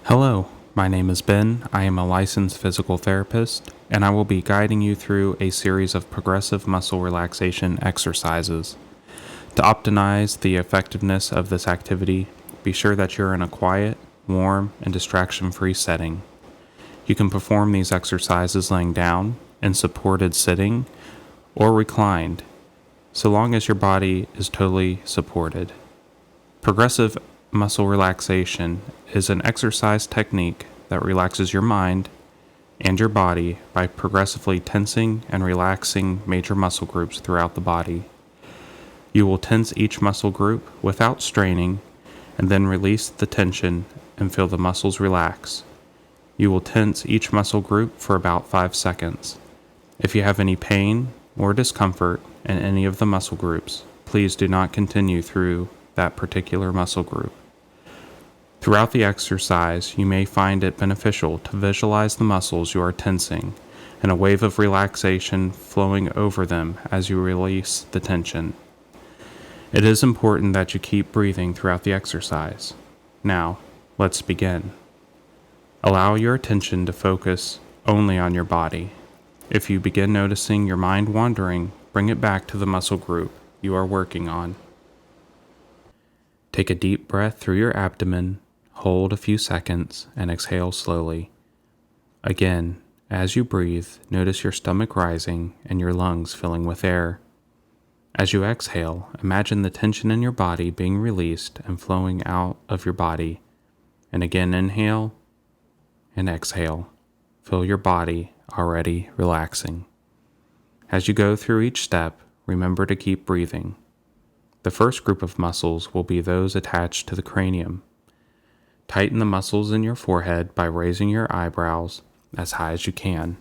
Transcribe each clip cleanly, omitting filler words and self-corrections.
Hello, my name is Ben. I am a licensed physical therapist, and I will be guiding you through a series of progressive muscle relaxation exercises. To optimize the effectiveness of this activity, be sure that you're in a quiet, warm, and distraction-free setting. You can perform these exercises laying down, in supported sitting, or reclined, so long as your body is totally supported. Progressive muscle relaxation is an exercise technique that relaxes your mind and your body by progressively tensing and relaxing major muscle groups throughout the body. You will tense each muscle group without straining and then release the tension and feel the muscles relax. You will tense each muscle group for about 5 seconds. If you have any pain or discomfort in any of the muscle groups, please do not continue through that particular muscle group. Throughout the exercise, you may find it beneficial to visualize the muscles you are tensing and a wave of relaxation flowing over them as you release the tension. It is important that you keep breathing throughout the exercise. Now, let's begin. Allow your attention to focus only on your body. If you begin noticing your mind wandering, bring it back to the muscle group you are working on. Take a deep breath through your abdomen, hold a few seconds, and exhale slowly. Again, as you breathe, notice your stomach rising and your lungs filling with air. As you exhale, imagine the tension in your body being released and flowing out of your body. And again, inhale and exhale. Feel your body already relaxing. As you go through each step, remember to keep breathing. The first group of muscles will be those attached to the cranium. Tighten the muscles in your forehead by raising your eyebrows as high as you can.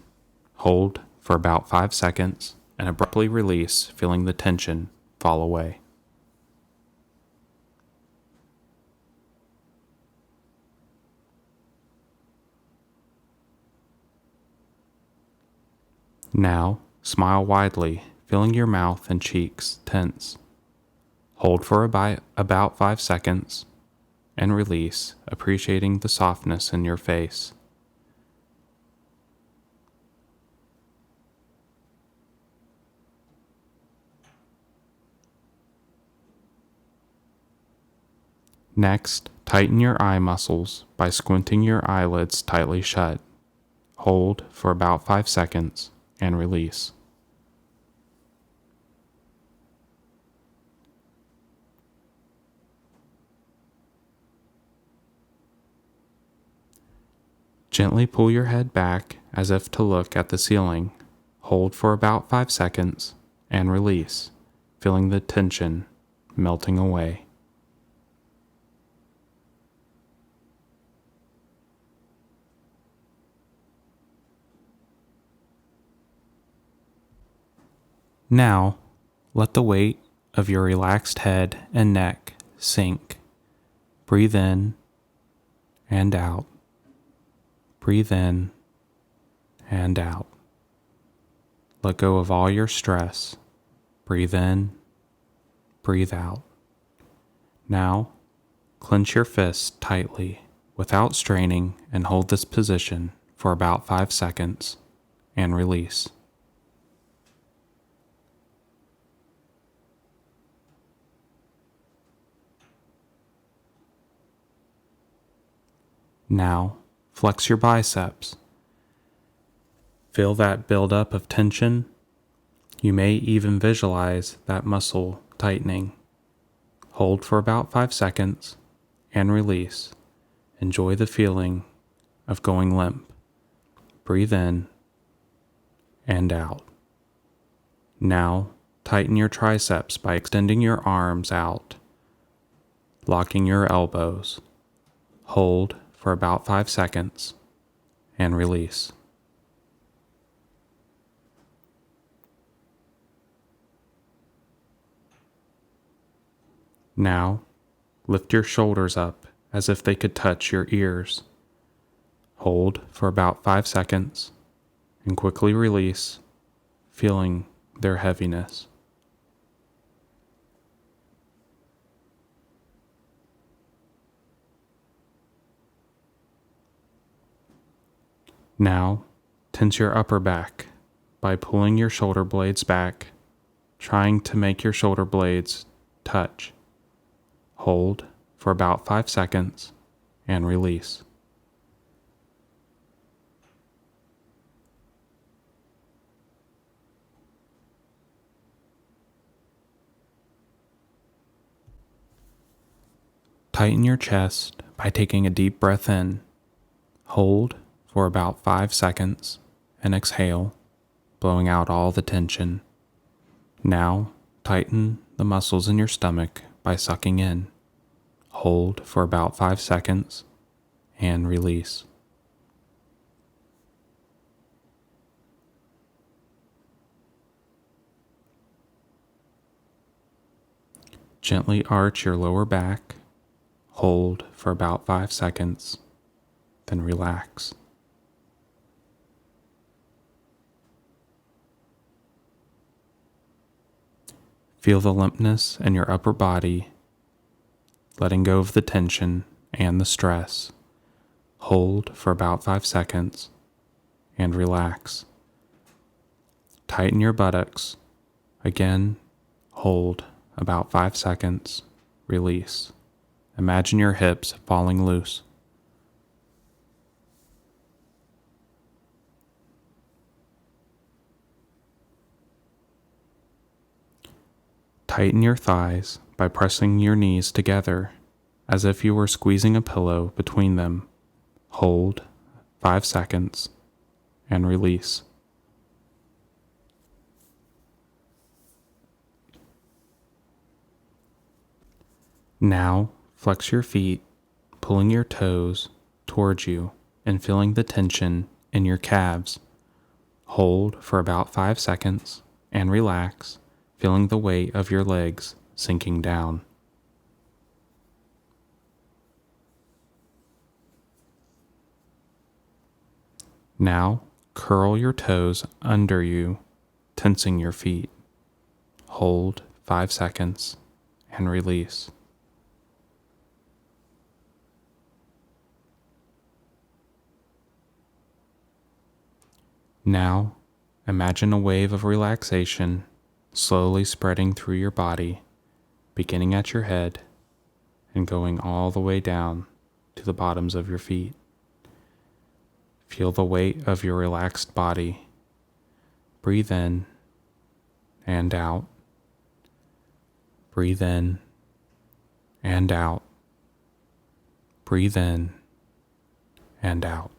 Hold for about 5 seconds and abruptly release, feeling the tension fall away. Now, smile widely, feeling your mouth and cheeks tense. Hold for about 5 seconds and release, appreciating the softness in your face. Next, tighten your eye muscles by squinting your eyelids tightly shut. Hold for about 5 seconds and release. Gently pull your head back as if to look at the ceiling. Hold for about 5 seconds and release, feeling the tension melting away. Now, let the weight of your relaxed head and neck sink. Breathe in and out. Breathe in and out. Let go of all your stress. Breathe in, breathe out. Now, clench your fists tightly without straining and hold this position for about 5 seconds and release. Now, flex your biceps. Feel that buildup of tension. You may even visualize that muscle tightening. Hold for about 5 seconds and release. Enjoy the feeling of going limp. Breathe in and out. Now, tighten your triceps by extending your arms out, locking your elbows. Hold for about 5 seconds and release. Now, lift your shoulders up as if they could touch your ears. Hold for about 5 seconds and quickly release, feeling their heaviness. Now, tense your upper back by pulling your shoulder blades back, trying to make your shoulder blades touch. Hold for about 5 seconds and release. Tighten your chest by taking a deep breath in. Hold for about 5 seconds and exhale, blowing out all the tension. Now, tighten the muscles in your stomach by sucking in. Hold for about 5 seconds and release. Gently arch your lower back. Hold for about 5 seconds, then relax. Feel the limpness in your upper body, letting go of the tension and the stress. Hold for about 5 seconds and relax. Tighten your buttocks. Again, hold about 5 seconds, release. Imagine your hips falling loose. Tighten your thighs by pressing your knees together as if you were squeezing a pillow between them. Hold 5 seconds and release. Now, flex your feet, pulling your toes towards you and feeling the tension in your calves. Hold for about 5 seconds and relax, feeling the weight of your legs sinking down. Now, curl your toes under you, tensing your feet. Hold 5 seconds and release. Now, imagine a wave of relaxation slowly spreading through your body, beginning at your head and going all the way down to the bottoms of your feet. Feel the weight of your relaxed body. Breathe in and out. Breathe in and out. Breathe in and out.